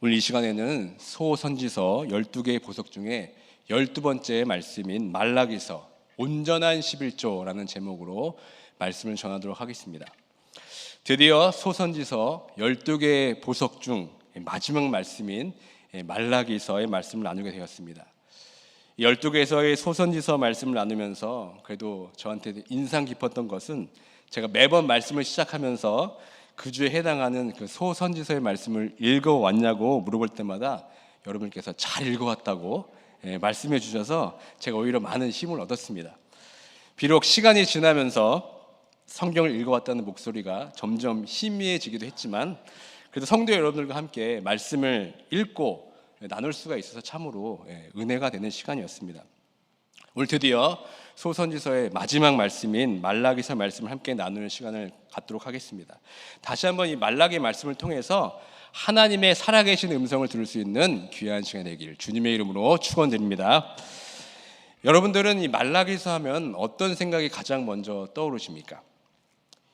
오늘 이 시간에는 소선지서 12개의 보석 중에 12번째 말씀인 말라기서 온전한 11조라는 제목으로 말씀을 전하도록 하겠습니다. 드디어 소선지서 12개의 보석 중 마지막 말씀인 말라기서의 말씀을 나누게 되었습니다. 12개에서의 소선지서 말씀을 나누면서 그래도 저한테 인상 깊었던 것은 제가 매번 말씀을 시작하면서 그 주에 해당하는 그 소선지서의 말씀을 읽어왔냐고 물어볼 때마다 여러분께서 잘 읽어왔다고 말씀해 주셔서 제가 오히려 많은 힘을 얻었습니다. 비록 시간이 지나면서 성경을 읽어왔다는 목소리가 점점 희미해지기도 했지만 그래도 성도 여러분들과 함께 말씀을 읽고 나눌 수가 있어서 참으로 은혜가 되는 시간이었습니다. 오늘 드디어 소선지서의 마지막 말씀인 말라기서 말씀을 함께 나누는 시간을 갖도록 하겠습니다. 다시 한번 이 말라기 말씀을 통해서 하나님의 살아계신 음성을 들을 수 있는 귀한 시간이 되길 주님의 이름으로 축원드립니다. 여러분들은 이 말라기서 하면 어떤 생각이 가장 먼저 떠오르십니까?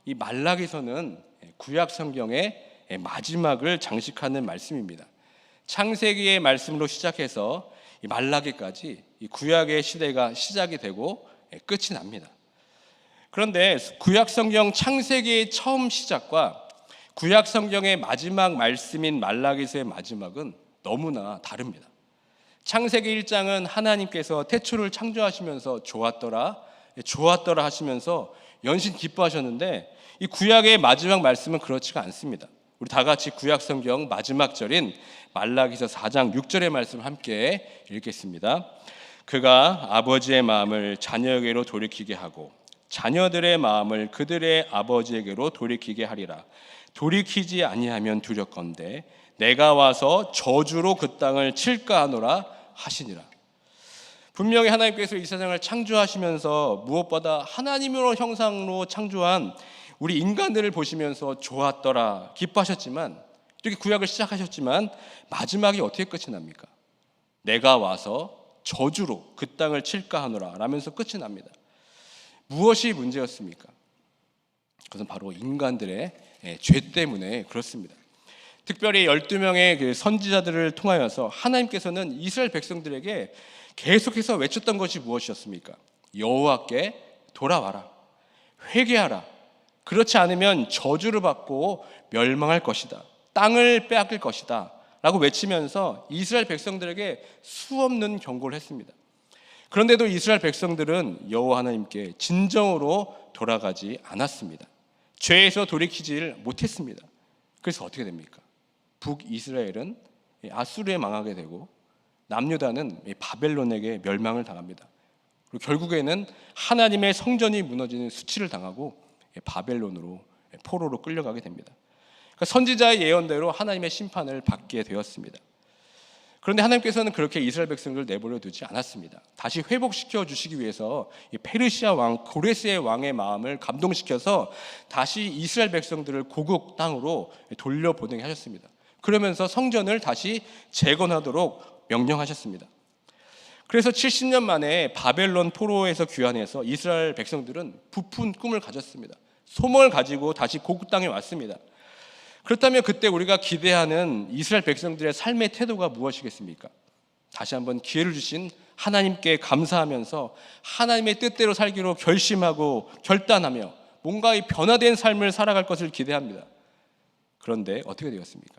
이 말라기서는 구약 성경의 마지막을 장식하는 말씀입니다. 창세기의 말씀으로 시작해서 이 말라기까지 이 구약의 시대가 시작이 되고 끝이 납니다. 그런데 구약 성경 창세기의 처음 시작과 구약 성경의 마지막 말씀인 말라기서의 마지막은 너무나 다릅니다. 창세기 1장은 하나님께서 태초를 창조하시면서 좋았더라 하시면서 연신 기뻐하셨는데 이 구약의 마지막 말씀은 그렇지가 않습니다. 우리 다 같이 구약 성경 마지막 절인 말라기서 4장 6절의 말씀을 함께 읽겠습니다. 그가 아버지의 마음을 자녀에게로 돌이키게 하고 자녀들의 마음을 그들의 아버지에게로 돌이키게 하리라. 돌이키지 아니하면 두렵건대 내가 와서 저주로 그 땅을 칠까 하노라 하시니라. 분명히 하나님께서 이 세상을 창조하시면서 무엇보다 하나님으로 형상으로 창조한 우리 인간들을 보시면서 좋았더라 기뻐하셨지만 이렇게 구약을 시작하셨지만 마지막이 어떻게 끝이 납니까? 내가 와서 저주로 그 땅을 칠까 하노라 라면서 끝이 납니다. 무엇이 문제였습니까? 그것은 바로 인간들의 죄 때문에 그렇습니다. 특별히 12명의 그 선지자들을 통하여서 하나님께서는 이스라엘 백성들에게 계속해서 외쳤던 것이 무엇이었습니까? 여호와께 돌아와라, 회개하라. 그렇지 않으면 저주를 받고 멸망할 것이다, 땅을 빼앗길 것이다 라고 외치면서 이스라엘 백성들에게 수없는 경고를 했습니다. 그런데도 이스라엘 백성들은 여호와 하나님께 진정으로 돌아가지 않았습니다. 죄에서 돌이키질 못했습니다. 그래서 어떻게 됩니까? 북이스라엘은 아수르에 망하게 되고 남유다는 바벨론에게 멸망을 당합니다. 그리고 결국에는 하나님의 성전이 무너지는 수치를 당하고 바벨론으로 포로로 끌려가게 됩니다. 그러니까 선지자의 예언대로 하나님의 심판을 받게 되었습니다. 그런데 하나님께서는 그렇게 이스라엘 백성들을 내버려 두지 않았습니다. 다시 회복시켜 주시기 위해서 페르시아 왕 고레스의 왕의 마음을 감동시켜서 다시 이스라엘 백성들을 고국 땅으로 돌려보내게 하셨습니다. 그러면서 성전을 다시 재건하도록 명령하셨습니다. 그래서 70년 만에 바벨론 포로에서 귀환해서 이스라엘 백성들은 부푼 꿈을 가졌습니다. 소망을 가지고 다시 고국 땅에 왔습니다. 그렇다면 그때 우리가 기대하는 이스라엘 백성들의 삶의 태도가 무엇이겠습니까? 다시 한번 기회를 주신 하나님께 감사하면서 하나님의 뜻대로 살기로 결심하고 결단하며 뭔가 이 변화된 삶을 살아갈 것을 기대합니다. 그런데 어떻게 되었습니까?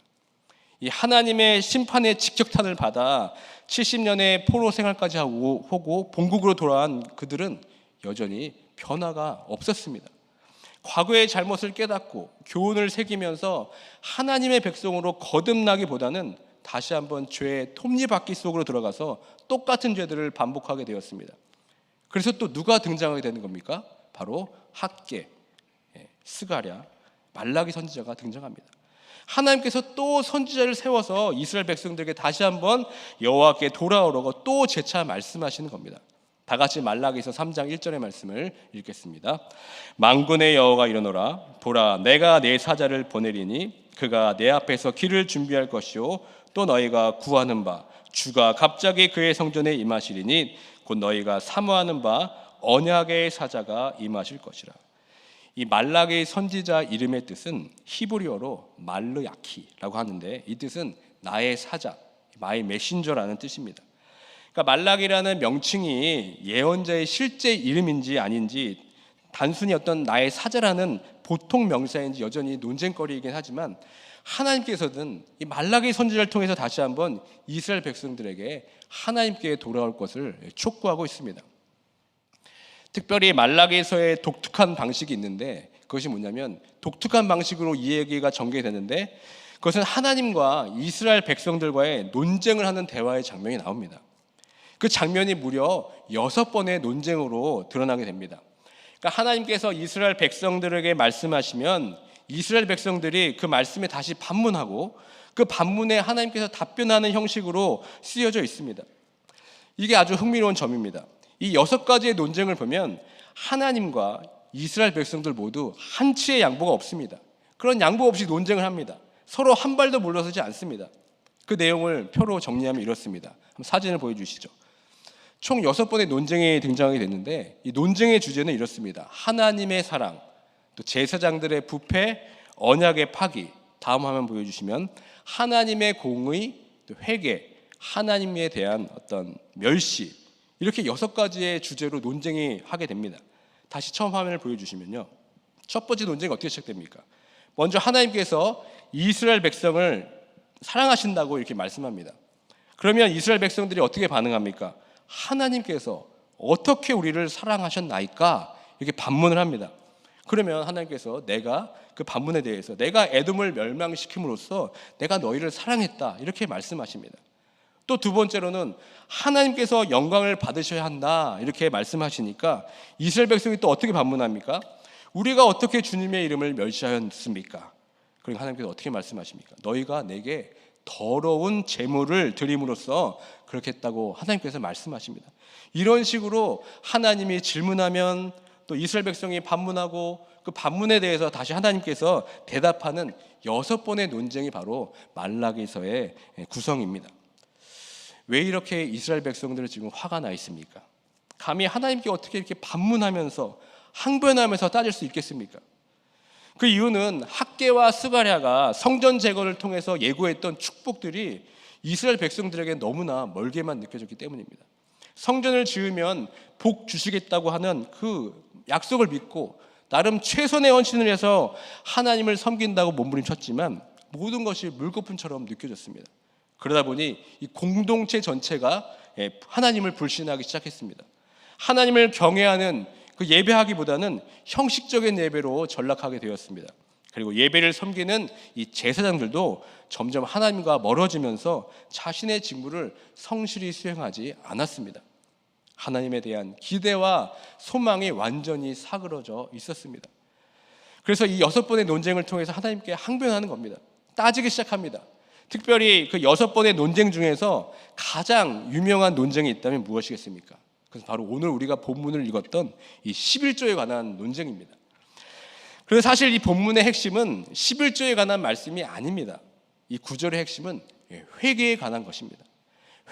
이 하나님의 심판의 직격탄을 받아 70년의 포로 생활까지 하고 본국으로 돌아온 그들은 여전히 변화가 없었습니다. 과거의 잘못을 깨닫고 교훈을 새기면서 하나님의 백성으로 거듭나기보다는 다시 한번 죄의 톱니바퀴 속으로 들어가서 똑같은 죄들을 반복하게 되었습니다. 그래서 또 누가 등장하게 되는 겁니까? 바로 학개, 스가랴, 말라기 선지자가 등장합니다. 하나님께서 또 선지자를 세워서 이스라엘 백성들에게 다시 한번 여호와께 돌아오라고 또 재차 말씀하시는 겁니다. 다 같이 말라기서 3장 1절의 말씀을 읽겠습니다. 만군의 여호와가 이르노라. 보라, 내가 내 사자를 보내리니 그가 내 앞에서 길을 준비할 것이요 또 너희가 구하는 바 주가 갑자기 그의 성전에 임하시리니 곧 너희가 사모하는 바 언약의 사자가 임하실 것이라. 이 말라기 선지자 이름의 뜻은 히브리어로 말르야키라고 하는데 이 뜻은 나의 사자, 마이 메신저라는 뜻입니다. 그러니까 말라기라는 명칭이 예언자의 실제 이름인지 아닌지, 단순히 어떤 나의 사자라는 보통 명사인지 여전히 논쟁거리이긴 하지만, 하나님께서는 이 말라기 선지자를 통해서 다시 한번 이스라엘 백성들에게 하나님께 돌아올 것을 촉구하고 있습니다. 특별히 말라기서의 독특한 방식이 있는데, 그것이 뭐냐면 독특한 방식으로 이 얘기가 전개되는데, 그것은 하나님과 이스라엘 백성들과의 논쟁을 하는 대화의 장면이 나옵니다. 그 장면이 무려 6번의 논쟁으로 드러나게 됩니다. 그러니까 하나님께서 이스라엘 백성들에게 말씀하시면 이스라엘 백성들이 그 말씀에 다시 반문하고, 그 반문에 하나님께서 답변하는 형식으로 쓰여져 있습니다. 이게 아주 흥미로운 점입니다. 이 6가지의 논쟁을 보면 하나님과 이스라엘 백성들 모두 한치의 양보가 없습니다. 그런 양보 없이 논쟁을 합니다. 서로 한 발도 물러서지 않습니다. 그 내용을 표로 정리하면 이렇습니다. 한번 사진을 보여주시죠. 총 6번의 논쟁이 등장하게 됐는데, 이 논쟁의 주제는 이렇습니다. 하나님의 사랑, 또 제사장들의 부패, 언약의 파기, 다음 화면 보여주시면 하나님의 공의, 또 회개, 하나님에 대한 어떤 멸시, 이렇게 6가지의 주제로 논쟁이 하게 됩니다. 다시 처음 화면을 보여주시면요, 첫 번째 논쟁이 어떻게 시작됩니까? 먼저 하나님께서 이스라엘 백성을 사랑하신다고 이렇게 말씀합니다. 그러면 이스라엘 백성들이 어떻게 반응합니까? 하나님께서 어떻게 우리를 사랑하셨나이까? 이렇게 반문을 합니다. 그러면 하나님께서 내가 그 반문에 대해서 내가 에돔을 멸망시킴으로써 내가 너희를 사랑했다, 이렇게 말씀하십니다. 또 두 번째로는 하나님께서 영광을 받으셔야 한다, 이렇게 말씀하시니까 이스라엘 백성이 또 어떻게 반문합니까? 우리가 어떻게 주님의 이름을 멸시하였습니까? 그러니까 하나님께서 어떻게 말씀하십니까? 너희가 내게 더러운 제물을 드림으로써 그렇게 했다고 하나님께서 말씀하십니다. 이런 식으로 하나님이 질문하면 또 이스라엘 백성이 반문하고, 그 반문에 대해서 다시 하나님께서 대답하는 6번의 논쟁이 바로 말라기서의 구성입니다. 왜 이렇게 이스라엘 백성들은 지금 화가 나 있습니까? 감히 하나님께 어떻게 이렇게 반문하면서 항변하면서 따질 수 있겠습니까? 그 이유는 학개와 스가랴가 성전 제거를 통해서 예고했던 축복들이 이스라엘 백성들에게 너무나 멀게만 느껴졌기 때문입니다. 성전을 지으면 복 주시겠다고 하는 그 약속을 믿고 나름 최선의 헌신을 해서 하나님을 섬긴다고 몸부림쳤지만 모든 것이 물거품처럼 느껴졌습니다. 그러다 보니 이 공동체 전체가 하나님을 불신하기 시작했습니다. 하나님을 경외하는 그 예배하기보다는 형식적인 예배로 전락하게 되었습니다. 그리고 예배를 섬기는 이 제사장들도 점점 하나님과 멀어지면서 자신의 직무를 성실히 수행하지 않았습니다. 하나님에 대한 기대와 소망이 완전히 사그러져 있었습니다. 그래서 이 6번의 논쟁을 통해서 하나님께 항변하는 겁니다. 따지기 시작합니다. 특별히 그 6번의 논쟁 중에서 가장 유명한 논쟁이 있다면 무엇이겠습니까? 그래서 바로 오늘 우리가 본문을 읽었던 이 11조에 관한 논쟁입니다. 그래서 사실 이 본문의 핵심은 11조에 관한 말씀이 아닙니다. 이 구절의 핵심은 회개에 관한 것입니다.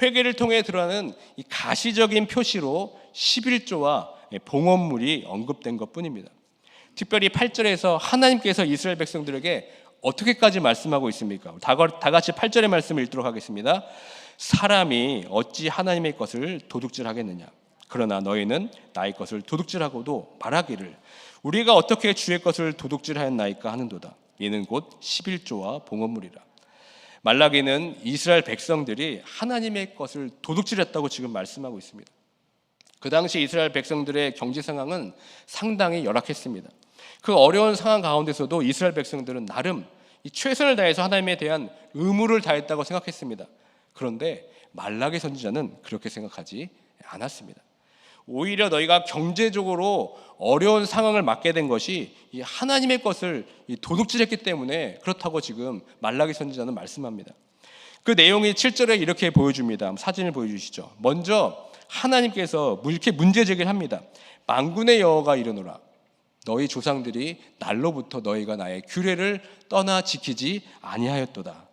회개를 통해 드러나는 이 가시적인 표시로 11조와 봉헌물이 언급된 것뿐입니다. 특별히 8절에서 하나님께서 이스라엘 백성들에게 어떻게까지 말씀하고 있습니까? 다 같이 8절의 말씀을 읽도록 하겠습니다. 사람이 어찌 하나님의 것을 도둑질하겠느냐? 그러나 너희는 나의 것을 도둑질하고도 말하기를 우리가 어떻게 주의 것을 도둑질하였나이까 하는도다. 이는 곧 11조와 봉헌물이라. 말라기는 이스라엘 백성들이 하나님의 것을 도둑질했다고 지금 말씀하고 있습니다. 그 당시 이스라엘 백성들의 경제 상황은 상당히 열악했습니다. 그 어려운 상황 가운데서도 이스라엘 백성들은 나름 이 최선을 다해서 하나님에 대한 의무를 다했다고 생각했습니다. 그런데 말라기 선지자는 그렇게 생각하지 않았습니다. 오히려 너희가 경제적으로 어려운 상황을 맞게 된 것이 이 하나님의 것을 도둑질했기 때문에 그렇다고 지금 말라기 선지자는 말씀합니다. 그 내용이 7절에 이렇게 보여줍니다. 사진을 보여주시죠. 먼저 하나님께서 이렇게 문제 제기를 합니다. 만군의 여호와가 이르노라. 너희 조상들이 날로부터 너희가 나의 규례를 떠나 지키지 아니하였도다.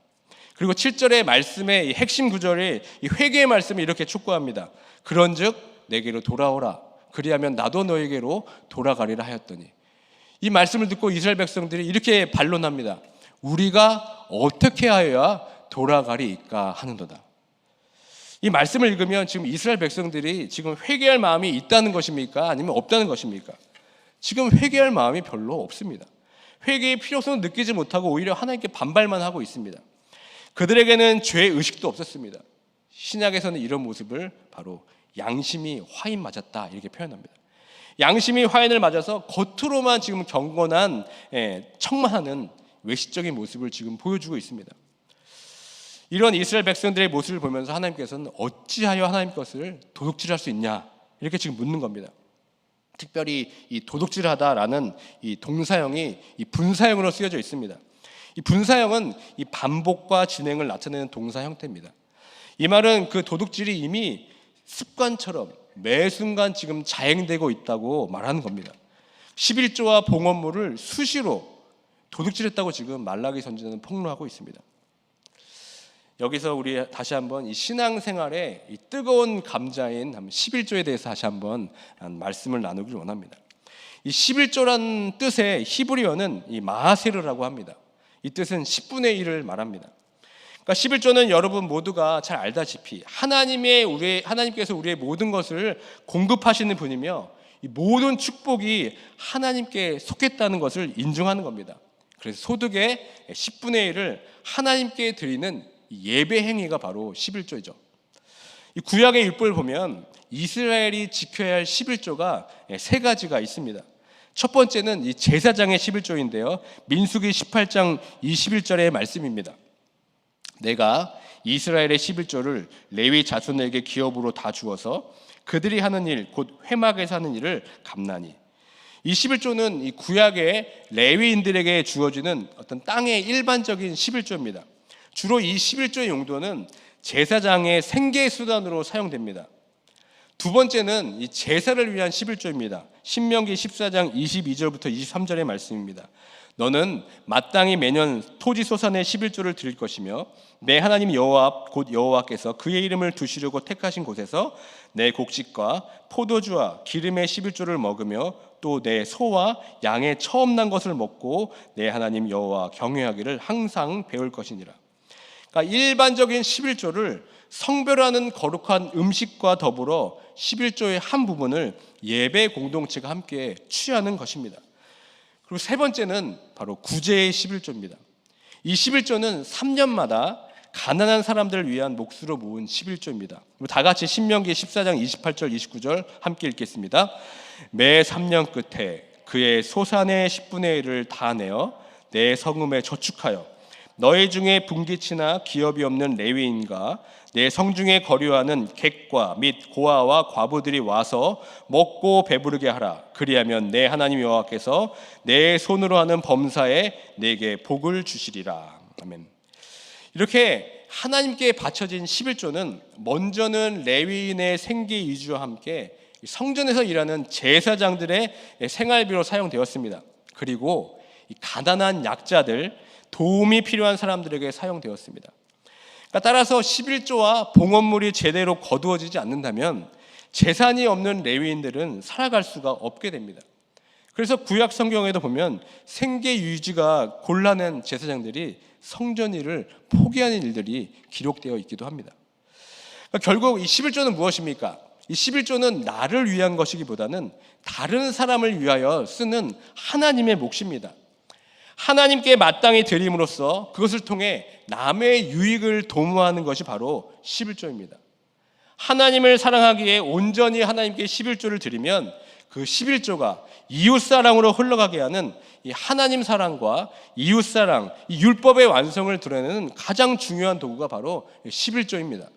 그리고 7절의 말씀의 이 핵심 구절이 이 회개의 말씀을 이렇게 촉구합니다. 그런즉 내게로 돌아오라. 그리하면 나도 너에게로 돌아가리라 하였더니. 이 말씀을 듣고 이스라엘 백성들이 이렇게 반론합니다. 우리가 어떻게 하여야 돌아가리이까 하는도다. 이 말씀을 읽으면 지금 이스라엘 백성들이 지금 회개할 마음이 있다는 것입니까? 아니면 없다는 것입니까? 지금 회개할 마음이 별로 없습니다. 회개의 필요성을 느끼지 못하고 오히려 하나님께 반발만 하고 있습니다. 그들에게는 죄의 의식도 없었습니다. 신약에서는 이런 모습을 바로 양심이 화인 맞았다 이렇게 표현합니다. 양심이 화인을 맞아서 겉으로만 지금 경건한 청만하는 외식적인 모습을 지금 보여주고 있습니다. 이런 이스라엘 백성들의 모습을 보면서 하나님께서는 어찌하여 하나님 것을 도둑질할 수 있냐 이렇게 지금 묻는 겁니다. 특별히 이 도둑질하다라는 이 동사형이 이 분사형으로 쓰여져 있습니다. 이 분사형은 이 반복과 진행을 나타내는 동사 형태입니다. 이 말은 그 도둑질이 이미 습관처럼 매 순간 지금 자행되고 있다고 말하는 겁니다. 11조와 봉헌물을 수시로 도둑질했다고 지금 말라기 선지자는 폭로하고 있습니다. 여기서 우리 다시 한번 이 신앙생활의 이 뜨거운 감자인 11조에 대해서 다시 한번 말씀을 나누길 원합니다. 이 11조란 뜻의 히브리어는 이 마하세르라고 합니다. 이 뜻은 10분의 1을 말합니다. 그러니까 11조는 여러분 모두가 잘 알다시피 하나님께서 우리의 모든 것을 공급하시는 분이며 이 모든 축복이 하나님께 속했다는 것을 인정하는 겁니다. 그래서 소득의 10분의 1을 하나님께 드리는 예배 행위가 바로 11조죠. 이 구약의 율법을 보면 이스라엘이 지켜야 할 11조가 세 가지가 있습니다. 첫 번째는 이 제사장의 11조인데요. 민수기 18장 21절의 말씀입니다. 내가 이스라엘의 11조를 레위 자손에게 기업으로 다 주어서 그들이 하는 일 곧 회막에서 하는 일을 갚나니. 이 11조는 이 구약의 레위인들에게 주어지는 어떤 땅의 일반적인 11조입니다. 주로 이 11조의 용도는 제사장의 생계 수단으로 사용됩니다. 두 번째는 이 제사를 위한 11조입니다. 신명기 14장 22절부터 23절의 말씀입니다. 너는 마땅히 매년 토지 소산의 11조를 드릴 것이며 내 하나님 여호와 앞 곧 여호와께서 그의 이름을 두시려고 택하신 곳에서 내 곡식과 포도주와 기름의 11조를 먹으며 또 내 소와 양의 처음 난 것을 먹고 내 하나님 여호와 경외하기를 항상 배울 것이니라. 그러니까 일반적인 11조를 성별하는 거룩한 음식과 더불어 11조의 한 부분을 예배 공동체가 함께 취하는 것입니다. 그리고 세 번째는 바로 구제의 11조입니다. 이 11조는 3년마다 가난한 사람들을 위한 몫으로 모은 11조입니다. 다 같이 신명기 14장 28절 29절 함께 읽겠습니다. 매 3년 끝에 그의 소산의 10분의 1을 다 내어 내 성읍에 저축하여 너희 중에 분기치나 기업이 없는 레위인과 내 성중에 거류하는 객과 및 고아와 과부들이 와서 먹고 배부르게 하라. 그리하면 내 하나님 여호와께서 내 손으로 하는 범사에 내게 복을 주시리라. 아멘. 이렇게 하나님께 바쳐진 11조는 먼저는 레위인의 생계 유지와 함께 성전에서 일하는 제사장들의 생활비로 사용되었습니다. 그리고 가난한 약자들, 도움이 필요한 사람들에게 사용되었습니다. 그러니까 따라서 11조와 봉헌물이 제대로 거두어지지 않는다면 재산이 없는 레위인들은 살아갈 수가 없게 됩니다. 그래서 구약 성경에도 보면 생계 유지가 곤란한 제사장들이 성전 일을 포기하는 일들이 기록되어 있기도 합니다. 그러니까 결국 이 11조는 무엇입니까? 이 11조는 나를 위한 것이기보다는 다른 사람을 위하여 쓰는 하나님의 몫입니다. 하나님께 마땅히 드림으로써 그것을 통해 남의 유익을 도모하는 것이 바로 11조입니다. 하나님을 사랑하기에 온전히 하나님께 11조를 드리면 그 11조가 이웃사랑으로 흘러가게 하는 이 하나님 사랑과 이웃사랑, 이 율법의 완성을 드러내는 가장 중요한 도구가 바로 11조입니다.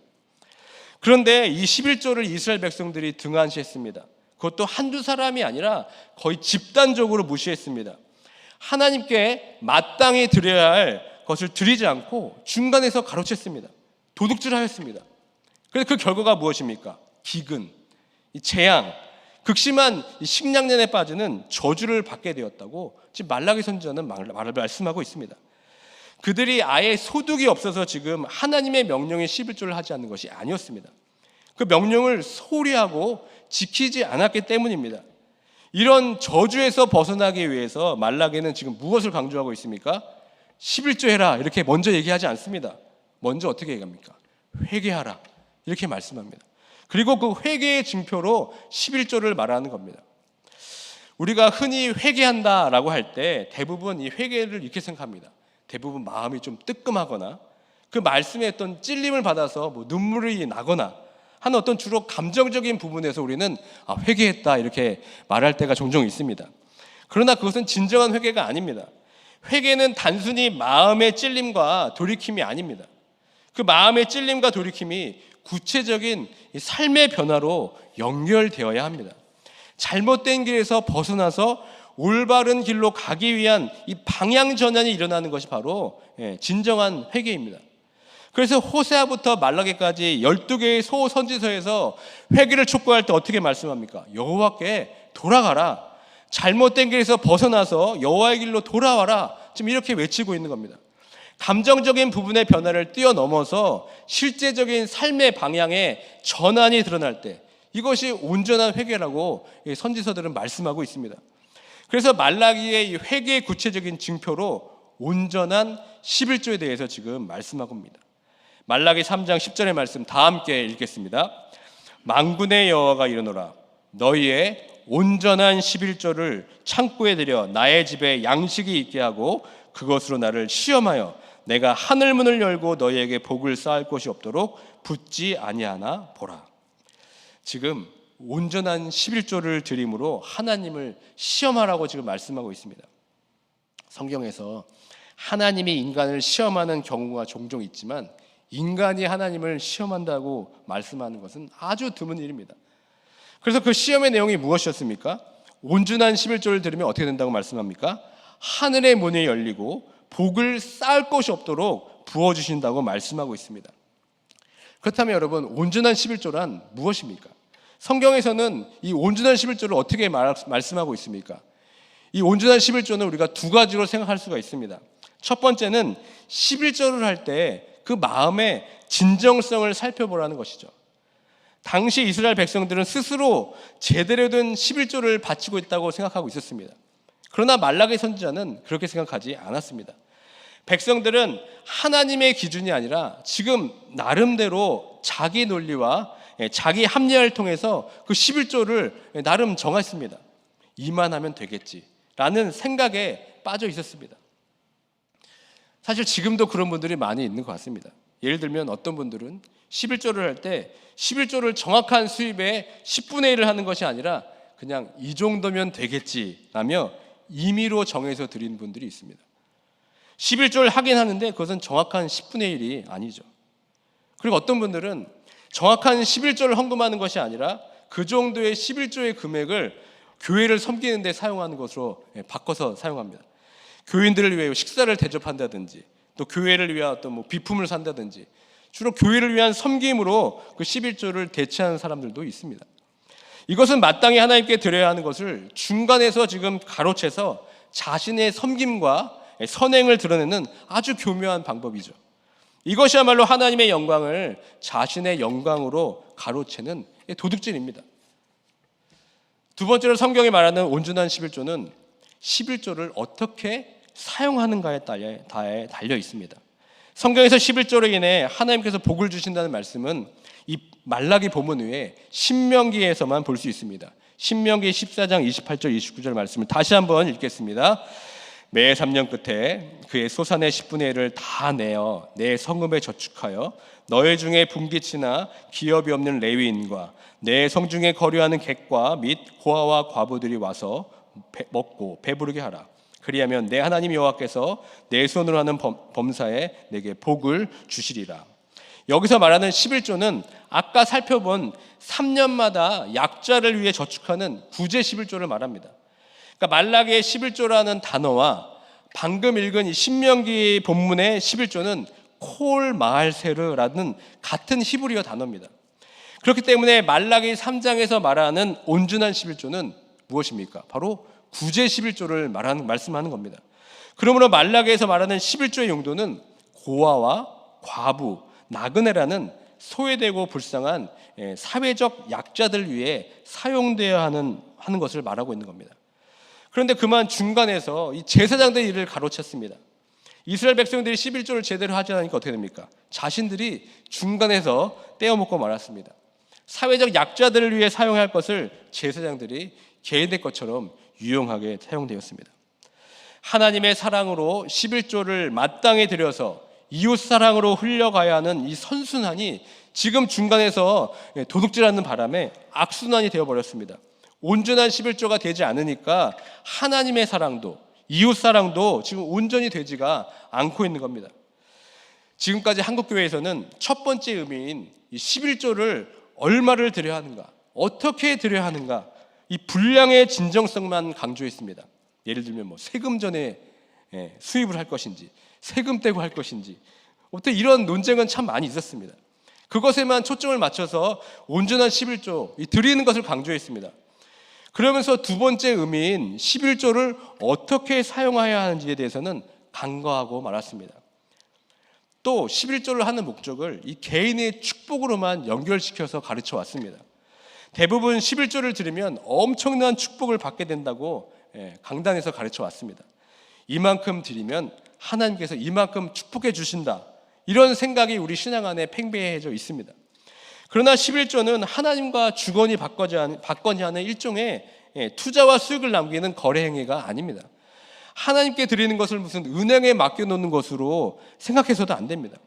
그런데 이 11조를 이스라엘 백성들이 등한시했습니다. 그것도 한두 사람이 아니라 거의 집단적으로 무시했습니다. 하나님께 마땅히 드려야 할 것을 드리지 않고 중간에서 가로챘습니다. 도둑질하였습니다. 그래서 그 결과가 무엇입니까? 기근, 재앙, 극심한 식량난에 빠지는 저주를 받게 되었다고 지금 말라기 선지자는 말씀하고 있습니다. 그들이 아예 소득이 없어서 지금 하나님의 명령에 11조를 하지 않는 것이 아니었습니다. 그 명령을 소홀히 하고 지키지 않았기 때문입니다. 이런 저주에서 벗어나기 위해서 말라기는 지금 무엇을 강조하고 있습니까? 11조 해라 이렇게 먼저 얘기하지 않습니다. 먼저 어떻게 얘기합니까? 회개하라 이렇게 말씀합니다. 그리고 그 회개의 증표로 11조를 말하는 겁니다. 우리가 흔히 회개한다라고 할 때 대부분 이 회개를 이렇게 생각합니다. 대부분 마음이 좀 뜨끔하거나 그 말씀에 어떤 찔림을 받아서 뭐 눈물이 나거나 하는 어떤 주로 감정적인 부분에서 우리는 회개했다 이렇게 말할 때가 종종 있습니다. 그러나 그것은 진정한 회개가 아닙니다. 회개는 단순히 마음의 찔림과 돌이킴이 아닙니다. 그 마음의 찔림과 돌이킴이 구체적인 삶의 변화로 연결되어야 합니다. 잘못된 길에서 벗어나서 올바른 길로 가기 위한 이 방향 전환이 일어나는 것이 바로 진정한 회개입니다. 그래서 호세아부터 말라기까지 12개의 소선지서에서 회개를 촉구할 때 어떻게 말씀합니까? 여호와께 돌아가라. 잘못된 길에서 벗어나서 여호와의 길로 돌아와라. 지금 이렇게 외치고 있는 겁니다. 감정적인 부분의 변화를 뛰어넘어서 실제적인 삶의 방향에 전환이 드러날 때 이것이 온전한 회개라고 선지서들은 말씀하고 있습니다. 그래서 말라기의 이 회개의 구체적인 증표로 온전한 11조에 대해서 지금 말씀하고 있습니다. 말라기 3장 10절의 말씀 다 함께 읽겠습니다. 만군의 여호와가 이르노라 너희의 온전한 11조를 창고에 들여 나의 집에 양식이 있게 하고 그것으로 나를 시험하여 내가 하늘 문을 열고 너희에게 복을 쌓을 곳이 없도록 붙지 아니하나 보라. 지금 온전한 11조를 드림으로 하나님을 시험하라고 지금 말씀하고 있습니다. 성경에서 하나님이 인간을 시험하는 경우가 종종 있지만 인간이 하나님을 시험한다고 말씀하는 것은 아주 드문 일입니다. 그래서 그 시험의 내용이 무엇이었습니까? 온전한 11조를 들으면 어떻게 된다고 말씀합니까? 하늘의 문이 열리고 복을 쌓을 곳이 없도록 부어주신다고 말씀하고 있습니다. 그렇다면 여러분 온전한 11조란 무엇입니까? 성경에서는 이 온전한 11조를 어떻게 말씀하고 있습니까? 이 온전한 11조는 우리가 두 가지로 생각할 수가 있습니다. 첫 번째는 11조를 할 때 그 마음의 진정성을 살펴보라는 것이죠. 당시 이스라엘 백성들은 스스로 제대로 된 11조를 바치고 있다고 생각하고 있었습니다. 그러나 말라기 선지자는 그렇게 생각하지 않았습니다. 백성들은 하나님의 기준이 아니라 지금 나름대로 자기 논리와 자기 합리화를 통해서 그 11조를 나름 정했습니다. 이만하면 되겠지라는 생각에 빠져 있었습니다. 사실 지금도 그런 분들이 많이 있는 것 같습니다. 예를 들면 어떤 분들은 11조를 할 때 11조를 정확한 수입의 10분의 1을 하는 것이 아니라 그냥 이 정도면 되겠지라며 임의로 정해서 드리는 분들이 있습니다. 11조를 하긴 하는데 그것은 정확한 10분의 1이 아니죠. 그리고 어떤 분들은 정확한 11조를 헌금하는 것이 아니라 그 정도의 11조의 금액을 교회를 섬기는 데 사용하는 것으로 바꿔서 사용합니다. 교인들을 위해 식사를 대접한다든지 또 교회를 위한 어떤 비품을 산다든지 주로 교회를 위한 섬김으로 그 11조를 대체하는 사람들도 있습니다. 이것은 마땅히 하나님께 드려야 하는 것을 중간에서 지금 가로채서 자신의 섬김과 선행을 드러내는 아주 교묘한 방법이죠. 이것이야말로 하나님의 영광을 자신의 영광으로 가로채는 도둑질입니다. 두 번째로 성경이 말하는 온전한 11조는 11조를 어떻게 사용하는가에 달려 있습니다. 성경에서 11조로 인해 하나님께서 복을 주신다는 말씀은 이 말라기 본문 외에 신명기에서만 볼 수 있습니다. 신명기 14장 28절 29절 말씀을 다시 한번 읽겠습니다. 매 3년 끝에 그의 소산의 10분의 1을 다 내어 내 성읍에 저축하여 너희 중에 분깃이나 기업이 없는 레위인과 내 성중에 거류하는 객과 및 고아와 과부들이 와서 먹고 배부르게 하라. 그리하면 내 하나님 여호와께서 내 손으로 하는 범사에 내게 복을 주시리라. 여기서 말하는 11조는 아까 살펴본 3년마다 약자를 위해 저축하는 구제 11조를 말합니다. 그러니까 말라기의 11조라는 단어와 방금 읽은 이 신명기 본문의 11조는 콜 마알세르라는 같은 히브리어 단어입니다. 그렇기 때문에 말라기 3장에서 말하는 온전한 11조는 무엇입니까? 바로 구제 11조를 말씀하는 겁니다. 그러므로 말라기에서 말하는 11조의 용도는 고아와 과부, 나그네라는 소외되고 불쌍한 사회적 약자들 위해 사용되어야 하는 것을 말하고 있는 겁니다. 그런데 그만 중간에서 이 제사장들 일을 가로챘습니다. 이스라엘 백성들이 11조를 제대로 하지 않으니까 어떻게 됩니까? 자신들이 중간에서 떼어먹고 말았습니다. 사회적 약자들을 위해 사용할 것을 제사장들이 개인의 것처럼 유용하게 사용되었습니다. 하나님의 사랑으로 11조를 마땅히 드려서 이웃 사랑으로 흘려가야 하는 이 선순환이 지금 중간에서 도둑질하는 바람에 악순환이 되어버렸습니다. 온전한 11조가 되지 않으니까 하나님의 사랑도 이웃 사랑도 지금 온전히 되지가 않고 있는 겁니다. 지금까지 한국교회에서는 첫 번째 의미인 이 11조를 얼마를 드려야 하는가, 어떻게 드려야 하는가, 이 분량의 진정성만 강조했습니다. 예를 들면 세금 전에 수입을 할 것인지, 세금 떼고 할 것인지, 어떤 이런 논쟁은 참 많이 있었습니다. 그것에만 초점을 맞춰서 온전한 11조, 드리는 것을 강조했습니다. 그러면서 두 번째 의미인 11조를 어떻게 사용해야 하는지에 대해서는 간과하고 말았습니다. 또 11조를 하는 목적을 이 개인의 축복으로만 연결시켜서 가르쳐 왔습니다. 대부분 11조를 드리면 엄청난 축복을 받게 된다고 강단에서 가르쳐 왔습니다. 이만큼 드리면 하나님께서 이만큼 축복해 주신다, 이런 생각이 우리 신앙 안에 팽배해져 있습니다. 그러나 11조는 하나님과 주거니 받거니 하는 일종의 투자와 수익을 남기는 거래 행위가 아닙니다. 하나님께 드리는 것을 무슨 은행에 맡겨놓는 것으로 생각해서도 안 됩니다.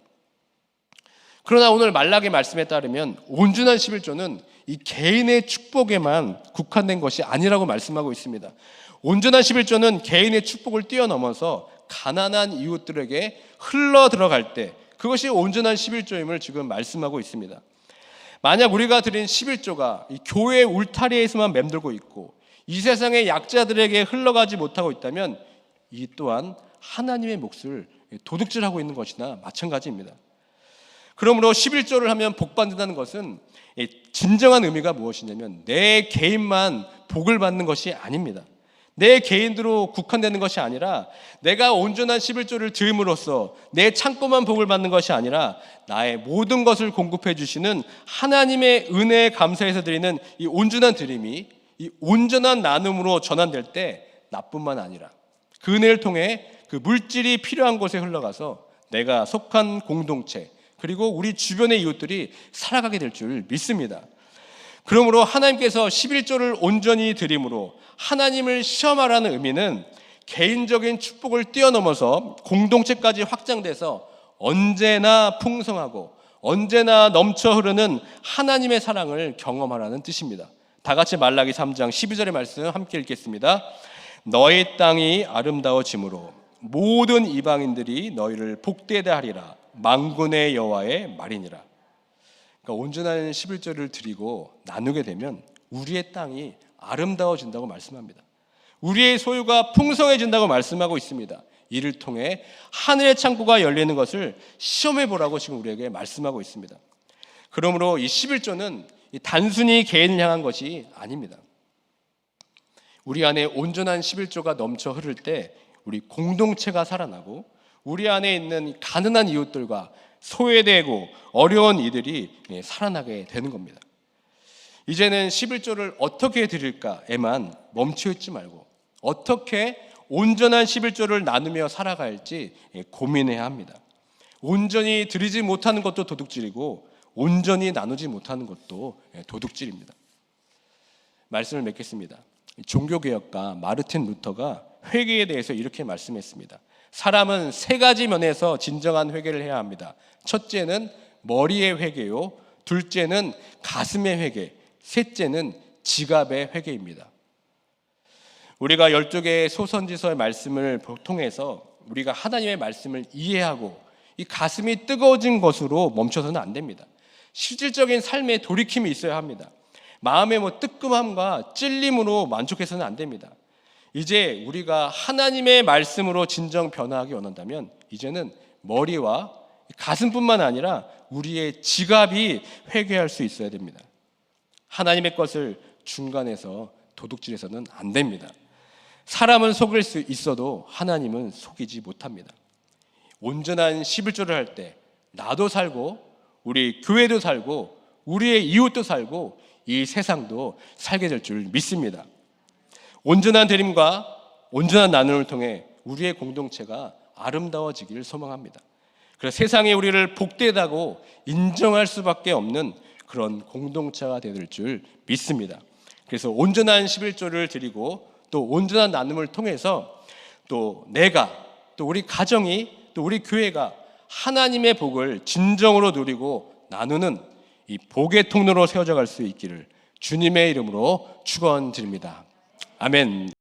그러나 오늘 말라기 말씀에 따르면 온전한 11조는 이 개인의 축복에만 국한된 것이 아니라고 말씀하고 있습니다. 온전한 11조는 개인의 축복을 뛰어넘어서 가난한 이웃들에게 흘러 들어갈 때 그것이 온전한 11조임을 지금 말씀하고 있습니다. 만약 우리가 드린 11조가 이 교회 울타리에서만 맴돌고 있고 이 세상의 약자들에게 흘러가지 못하고 있다면 이 또한 하나님의 몫을 도둑질하고 있는 것이나 마찬가지입니다. 그러므로 11조를 하면 복받는다는 것은 진정한 의미가 무엇이냐면 내 개인만 복을 받는 것이 아닙니다. 내 개인으로 국한되는 것이 아니라 내가 온전한 11조를 드림으로써 내 창고만 복을 받는 것이 아니라 나의 모든 것을 공급해 주시는 하나님의 은혜에 감사해서 드리는 이 온전한 드림이 이 온전한 나눔으로 전환될 때 나뿐만 아니라 그 은혜를 통해 그 물질이 필요한 곳에 흘러가서 내가 속한 공동체 그리고 우리 주변의 이웃들이 살아가게 될 줄 믿습니다. 그러므로 하나님께서 11조를 온전히 드림으로 하나님을 시험하라는 의미는 개인적인 축복을 뛰어넘어서 공동체까지 확장돼서 언제나 풍성하고 언제나 넘쳐 흐르는 하나님의 사랑을 경험하라는 뜻입니다. 다 같이 말라기 3장 12절의 말씀 함께 읽겠습니다. 너의 땅이 아름다워짐으로 모든 이방인들이 너희를 복되다 하리라. 만군의 여호와의 말이니라. 그러니까 온전한 11조를 드리고 나누게 되면 우리의 땅이 아름다워진다고 말씀합니다. 우리의 소유가 풍성해진다고 말씀하고 있습니다. 이를 통해 하늘의 창고가 열리는 것을 시험해 보라고 지금 우리에게 말씀하고 있습니다. 그러므로 이 11조는 단순히 개인을 향한 것이 아닙니다. 우리 안에 온전한 11조가 넘쳐 흐를 때 우리 공동체가 살아나고 우리 안에 있는 가난한 이웃들과 소외되고 어려운 이들이 살아나게 되는 겁니다. 이제는 11조를 어떻게 드릴까에만 멈춰 있지 말고 어떻게 온전한 11조를 나누며 살아갈지 고민해야 합니다. 온전히 드리지 못하는 것도 도둑질이고 온전히 나누지 못하는 것도 도둑질입니다. 말씀을 맺겠습니다. 종교개혁가 마르틴 루터가 회개에 대해서 이렇게 말씀했습니다. 사람은 세 가지 면에서 진정한 회개를 해야 합니다. 첫째는 머리의 회개요, 둘째는 가슴의 회개, 셋째는 지갑의 회개입니다. 우리가 12개의 소선지서의 말씀을 통해서 우리가 하나님의 말씀을 이해하고 이 가슴이 뜨거워진 것으로 멈춰서는 안 됩니다. 실질적인 삶의 돌이킴이 있어야 합니다. 마음의 뜨끔함과 찔림으로 만족해서는 안 됩니다. 이제 우리가 하나님의 말씀으로 진정 변화하기 원한다면 이제는 머리와 가슴뿐만 아니라 우리의 지갑이 회개할 수 있어야 됩니다. 하나님의 것을 중간에서 도둑질해서는 안 됩니다. 사람은 속일 수 있어도 하나님은 속이지 못합니다. 온전한 11조를 할 때 나도 살고 우리 교회도 살고 우리의 이웃도 살고 이 세상도 살게 될 줄 믿습니다. 온전한 드림과 온전한 나눔을 통해 우리의 공동체가 아름다워지기를 소망합니다. 그래서 세상에 우리를 복되다고 인정할 수밖에 없는 그런 공동체가 되어줄 줄 믿습니다. 그래서 온전한 11조를 드리고 또 온전한 나눔을 통해서 또 내가 또 우리 가정이 또 우리 교회가 하나님의 복을 진정으로 누리고 나누는 이 복의 통로로 세워져 갈 수 있기를 주님의 이름으로 축원드립니다. 아멘.